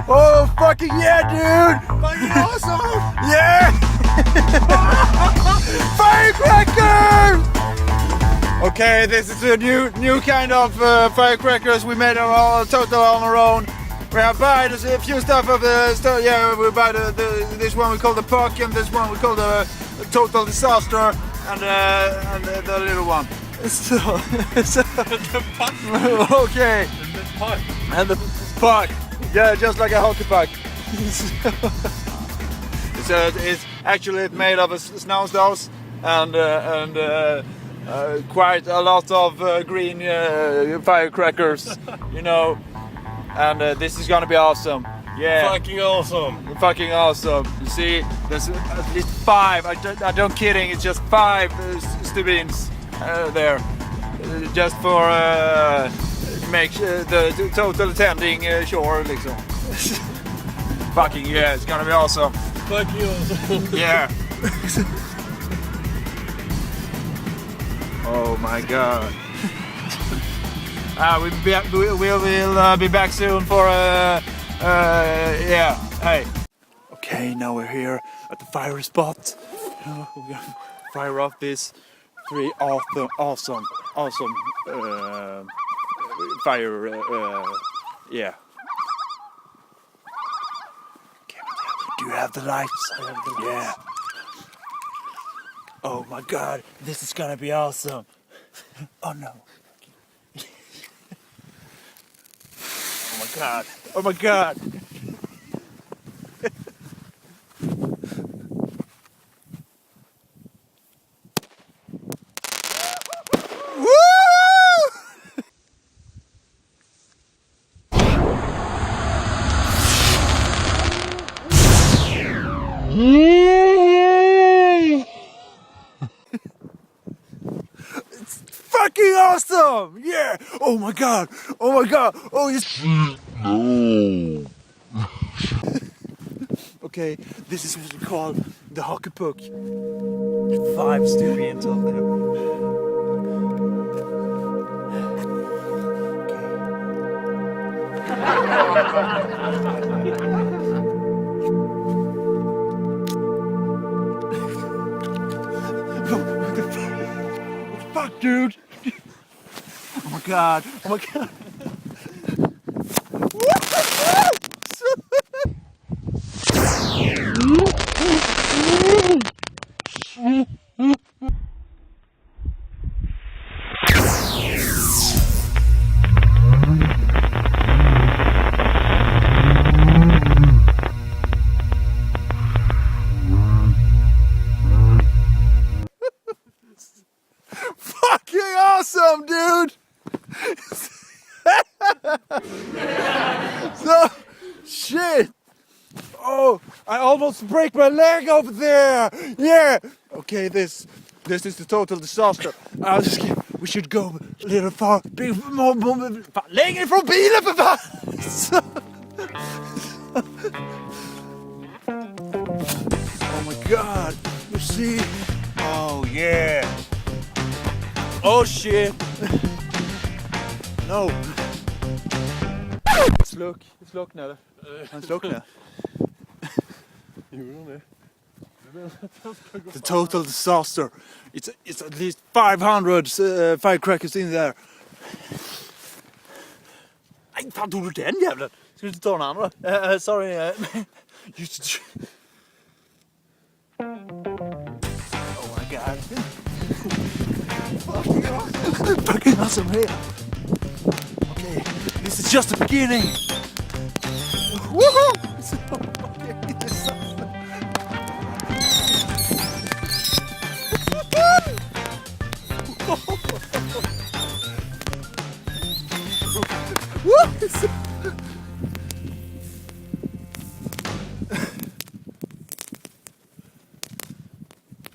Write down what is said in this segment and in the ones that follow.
Oh, fucking yeah, dude! Fucking awesome! Yeah! Firecrackers! Okay, this is a new kind of firecrackers. We made them all total on our own. We have buy a few stuff of the stuff. Yeah, we buy this one we call the puck, and this one we call the total disaster, and the little one. So, The puck. okay. And the puck. And the puck. Yeah, just like a hockey puck. It's actually made of a snowsdose and quite a lot of green firecrackers, you know. And this is gonna be awesome. Yeah. Fucking awesome. Fucking awesome. You see, there's at least 5. I don't kidding. It's just 5 stubins there, just for make the total attending sure, liksom. Fucking yeah, it's gonna be awesome. Fucking awesome. Yeah. Oh my god. We will be back soon for yeah. Hey. Okay, now we're here at the fire spot. We're gonna fire off these 3 awesome fire. Yeah. Okay, do you have the lights? I have the lights. Yeah. Oh my god, this is gonna be awesome. Oh no. Oh my god. Oh my god. It's fucking awesome! Yeah! Oh my god! Oh my god! Oh yes! No! Okay, this is what we call the hockey puck. 5 stubins up there. What the fuck, dude? Oh my god! Oh my god! Fucking awesome, dude! So, shit! Oh, I almost break my leg over there! Yeah! Okay, this is the total disaster. We should go a little far. Längre från bilen för fan! Oh my god, you see? Oh yeah! Oh shit! No! Sluk nu. Han slocknade. The total disaster. It's at least 500 firecrackers in there. Nej, fan tog du den jävlen? Ska du inte ta den andra? Sorry. Oh my god. Fucking awesome here. Okay, this is just the beginning. Woohoo!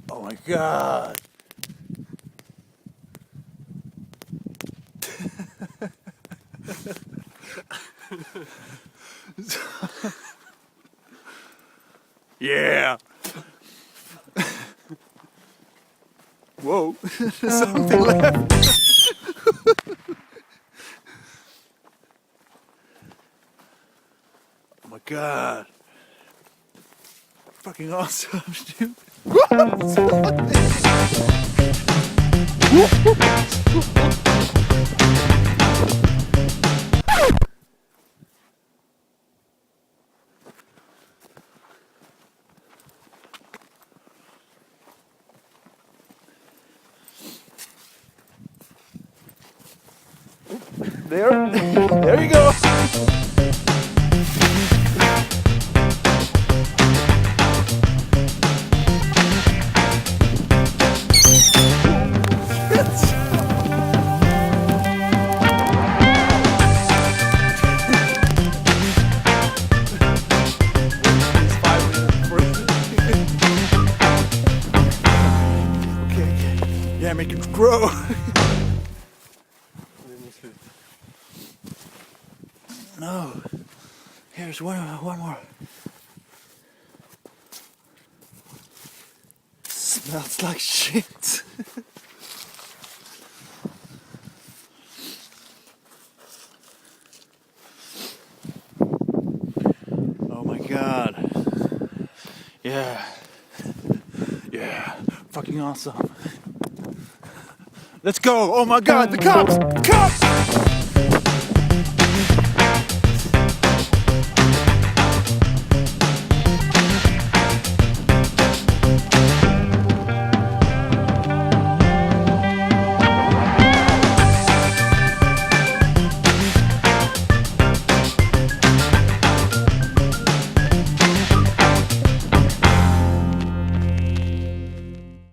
Oh my god. Yeah. Whoa. Something left. Oh my god. Fucking awesome, dude. There you go. Okay. Yeah, make it grow. No. Here's one more. Smells like shit. Oh my god. Yeah. Yeah. Fucking awesome. Let's go. Oh my god, the cops! Cops!